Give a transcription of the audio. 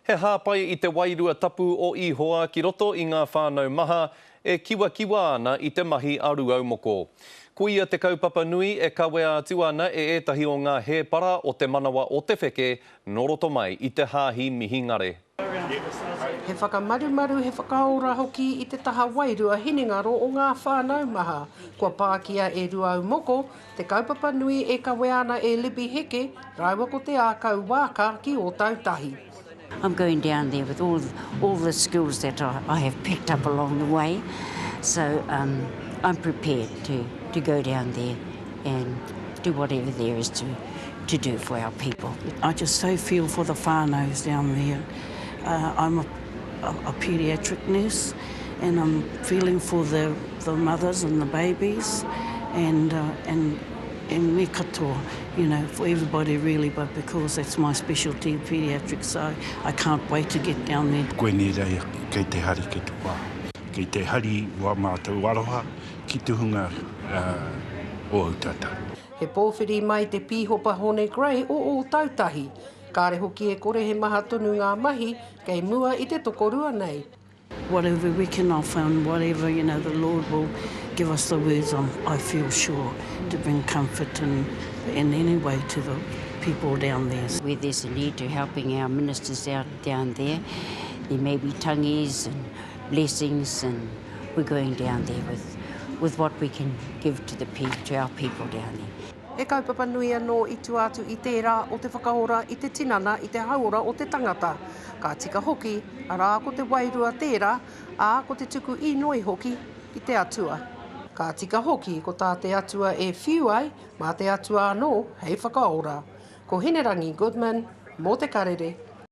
He hāpai I te wairua tapu o Ihoa ki roto I ngā whānau maha e kiwa ana I te mahi aru aumoko. Kuia te kaupapa nui e kawe atu ana e ētahi o ngā hēpara o te manawa o te wheke noroto mai I te hāhi mihingare. He whakamarumaru he whakaora hoki I te taha wairua hinengaro o ngā whānau maha. Kua Pākia e Ruau Moko, te kaupapa nui e kawe ana e lipi heke, raiwa ko te ākau wāka ki o tautahi. I'm going down there with all the skills that I have picked up along the way. So I'm prepared to go down there and do whatever there is to do for our people. I just so feel for the whānaus down there. I'm a paediatric nurse and I'm feeling for the mothers and the babies and me katoa, you know, for everybody really, but because that's my specialty, paediatrics, so I can't wait to get down there. Koe ni rei kei te hari ke te wā. Kei te hari wā mātou aroha ki te hunga o Autata. He pōwhiri mai te pīhopa Hone Grey o tautahi. Kāre hoki e kore he maha tonu ngā mahi, kei mua I te tokorua nei. Whatever we can offer and whatever, you know, the Lord will give us the words, I feel sure, to bring comfort in any way to the people down there. Where there's a need to helping our ministers out down there, there may be tangies and blessings, and we're going down there with what we can give to our people down there. E kaupapa nui anō I tu atu I tērā o te whakaora I te tinana I te hauora o te tangata. Ka tika hoki, arā ko te wairua tērā, ā ko te tuku I noi hoki I te atua. Ka tika hoki ko tā te atua e whiu ai, mā te atua anō hei whakaora. Ko Hinerangi Goodman, mō te karere.